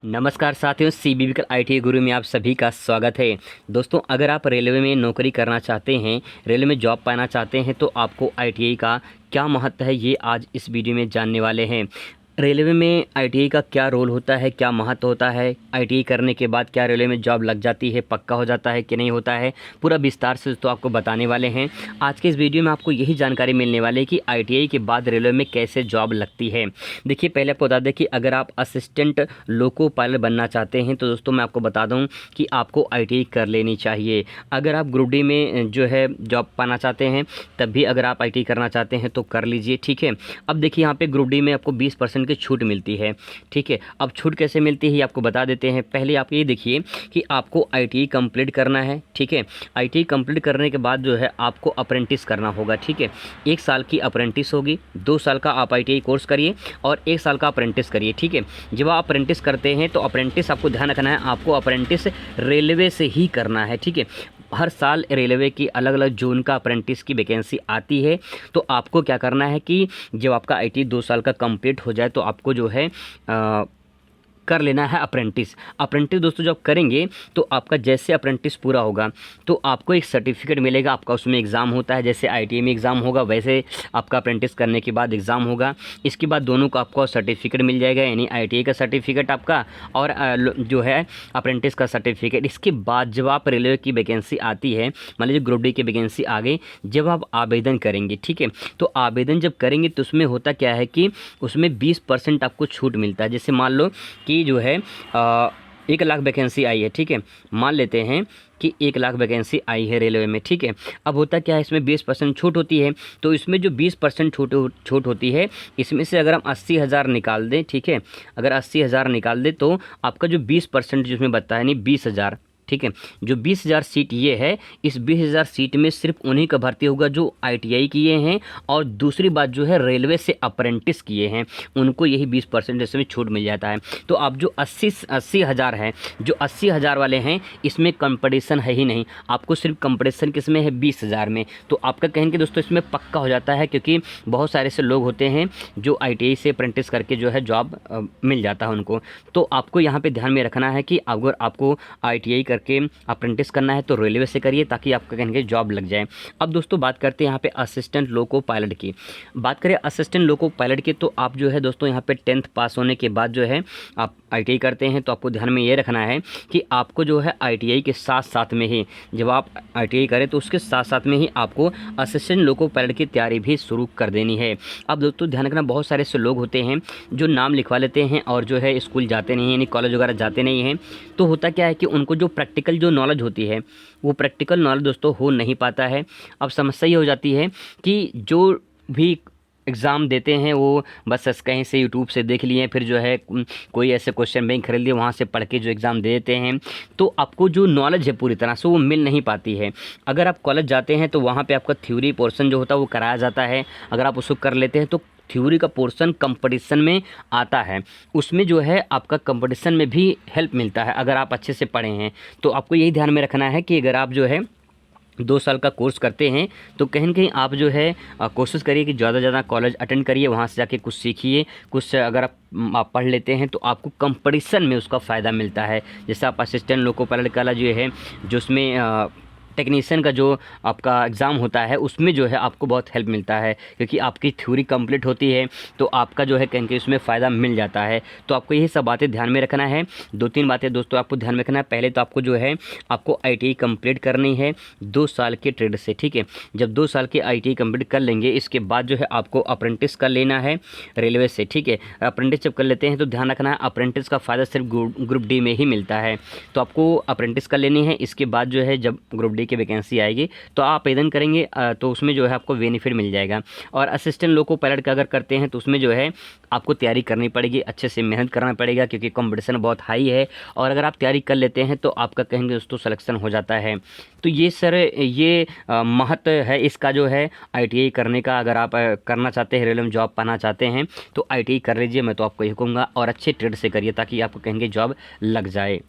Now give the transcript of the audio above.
नमस्कार साथियों, CVV IT गुरु में आप सभी का स्वागत है। दोस्तों, अगर आप रेलवे में नौकरी करना चाहते हैं, रेलवे में जॉब पाना चाहते हैं तो आपको आईटीआई का क्या महत्व है, ये आज इस वीडियो में जानने वाले हैं। रेलवे में आईटीआई का क्या रोल होता है, क्या महत्व होता है, आईटीआई करने के बाद क्या रेलवे में जॉब लग जाती है, पक्का हो जाता है कि नहीं होता है, पूरा विस्तार से तो आपको बताने वाले हैं। आज के इस वीडियो में आपको यही जानकारी मिलने वाली है कि आईटीआई के बाद रेलवे में कैसे जॉब लगती है। देखिए, पहले आपको बता दें कि अगर आप असिस्टेंट लोको पायलट बनना चाहते हैं तो दोस्तों मैं आपको बता दूं कि आपको आईटीआई कर लेनी चाहिए। अगर आप ग्रुप डी में जो है जॉब पाना चाहते हैं तब भी अगर आप आईटीआई करना चाहते हैं तो कर लीजिए, ठीक है। अब देखिए, यहाँ पे ग्रुप डी में आपको 20% की छूट मिलती है, ठीक है। अब छूट कैसे मिलती है ये आपको बता देते हैं। पहले आप ये देखिए कि आपको आईटीआई कंप्लीट करना है, ठीक है। आईटीआई कंप्लीट करने के बाद जो है आपको अप्रेंटिस करना होगा, ठीक है। 1 साल की अप्रेंटिस होगी, 2 साल का आप आईटीआई कोर्स करिए और 1 साल का अप्रेंटिस करिए, ठीक है। जब आप अप्रेंटिस करते हैं तो अप्रेंटिस आपको ध्यान रखना है, आपको अप्रेंटिस रेलवे से ही करना है, ठीक है। हर साल रेलवे की अलग अलग जोन का अप्रेंटिस की वैकेंसी आती है। तो आपको क्या करना है कि जब आपका आईटी 2 साल का कंप्लीट हो जाए तो आपको जो है कर लेना है अप्रेंटिस। अप्रेंटिस दोस्तों जब करेंगे तो आपका जैसे अप्रेंटिस पूरा होगा तो आपको एक सर्टिफिकेट मिलेगा। आपका उसमें एग्ज़ाम होता है, जैसे आईटीआई में एग्ज़ाम होगा वैसे आपका अप्रेंटिस करने के बाद एग्ज़ाम होगा। इसके बाद दोनों का आपको सर्टिफिकेट मिल जाएगा, यानी आईटीआई का सर्टिफिकेट आपका और जो है अप्रेंटिस का सर्टिफिकेट। इसके बाद जब आप रेलवे की वैकेंसी आती है, मान लीजिए ग्रुप डी की वैकेंसी आ गई, जब आप आवेदन करेंगे, ठीक है, तो आवेदन जब करेंगे तो उसमें होता क्या है कि उसमें 20% आपको छूट मिलता है। जैसे मान लो कि जो है 1 लाख वैकेंसी आई है, ठीक है। मान लेते हैं कि 1 लाख वैकेंसी आई है रेलवे में, ठीक है। अब होता क्या है, इसमें 20% छूट होती है। तो इसमें जो 20% छूट होती है, इसमें से अगर हम 80,000 निकाल दें, ठीक है, अगर 80,000 निकाल दें तो आपका जो 20% जिसमें बचता है, यानी 20,000, ठीक है। जो 20,000 सीट ये है, इस 20,000 सीट में सिर्फ उन्हीं का भर्ती होगा जो आईटीआई किए हैं और दूसरी बात जो है रेलवे से अप्रेंटिस किए हैं, उनको यही 20% इसमें छूट मिल जाता है। तो आप जो 80,000 है, जो 80,000 वाले हैं, इसमें कंपटीशन है ही नहीं, आपको सिर्फ कंपटीशन किस में है, 20,000 में। तो आपका कहने के दोस्तों इसमें पक्का हो जाता है, क्योंकि बहुत सारे ऐसे लोग होते हैं जो आईटीआई से अप्रेंटिस करके जो है जॉब मिल जाता है उनको। तो आपको यहाँ पे ध्यान में रखना है कि अगर आपको आईटीआई करके अप्रेंटिस करना है तो रेलवे से करिए, ताकि आपका कहने के जॉब लग जाए। अब दोस्तों बात करते हैं यहाँ पे असिस्टेंट लोको पायलट की। बात करें असिस्टेंट लोको पायलट की, तो आप जो है दोस्तों यहाँ पे 10th पास होने के बाद जो है आप आईटीआई करते हैं तो आपको ध्यान में ये रखना है कि आपको जो है आईटीआई के साथ साथ में ही, जब आप आईटीआई करें तो उसके साथ साथ में ही आपको असिस्टेंट लोको पायलट की तैयारी भी शुरू कर देनी है। अब दोस्तों ध्यान रखना, बहुत सारे ऐसे लोग होते हैं जो नाम लिखवा लेते हैं और जो है स्कूल जाते नहीं हैं, यानी कॉलेज वगैरह जाते नहीं हैं। तो होता क्या है कि उनको जो प्रैक्टिकल जो नॉलेज होती है, वो प्रैक्टिकल नॉलेज दोस्तों हो नहीं पाता है। अब समस्या ये हो जाती है कि जो भी एग्ज़ाम देते हैं वो बस कहीं से यूट्यूब से देख लिए, फिर जो है कोई ऐसे क्वेश्चन बैंक खरीद लिए, वहाँ से पढ़ के जो एग्ज़ाम दे देते हैं। तो आपको जो नॉलेज है पूरी तरह से वो मिल नहीं पाती है। अगर आप कॉलेज जाते हैं तो वहाँ पे आपका थ्योरी पोर्शन जो होता है वो कराया जाता है। अगर आप उसको कर लेते हैं तो थ्योरी का पोर्शन कंपटीशन में आता है, उसमें जो है आपका कंपटीशन में भी हेल्प मिलता है अगर आप अच्छे से पढ़े हैं। तो आपको यही ध्यान में रखना है कि अगर आप जो है 2 साल का कोर्स करते हैं तो कहीं न कहीं आप जो है कोशिश करिए कि ज़्यादा से ज़्यादा कॉलेज अटेंड करिए, वहाँ से जाके कुछ सीखिए। कुछ अगर आप पढ़ लेते हैं तो आपको कंपटीशन में उसका फ़ायदा मिलता है। जैसे आप असिस्टेंट लोको पायलट का जो है, जो उसमें टेक्नीशियन का जो आपका एग्ज़ाम होता है उसमें जो है आपको बहुत हेल्प मिलता है, क्योंकि आपकी थ्योरी कंप्लीट होती है तो आपका जो है कहीं उसमें फ़ायदा मिल जाता है। तो आपको यही सब बातें ध्यान में रखना है। 2-3 बातें दोस्तों आपको ध्यान में रखना है। पहले तो आपको जो है आपको आईटीआई कंप्लीट करनी है 2 साल के ट्रेड से, ठीक है। जब 2 साल की आईटीआई कंप्लीट कर लेंगे, इसके बाद जो है आपको अप्रेंटिस कर लेना है रेलवे से, ठीक है। अप्रेंटिस जब कर लेते हैं तो ध्यान रखना है अप्रेंटिस का फ़ायदा सिर्फ ग्रुप डी में ही मिलता है। तो आपको अप्रेंटिस कर लेनी है। इसके बाद जो है जब ग्रुप डी की वैकेंसी आएगी तो आप आवेदन करेंगे तो उसमें जो है आपको बेनिफिट मिल जाएगा। और असिस्टेंट लोको पायलट का अगर करते हैं तो उसमें जो है आपको तैयारी करनी पड़ेगी, अच्छे से मेहनत करना पड़ेगा, क्योंकि कंपटीशन बहुत हाई है। और अगर आप तैयारी कर लेते हैं तो आपका कहेंगे दोस्तों सिलेक्शन हो जाता है। तो ये सर ये महत्व है इसका जो है आईटीआई करने का। अगर आप करना चाहते हैं, रेलवे में जॉब पाना चाहते हैं तो आईटीआई कर लीजिए, मैं तो आपको यही कहूँगा। और अच्छे ट्रेड से करिए ताकि आपको कहेंगे जॉब लग जाए।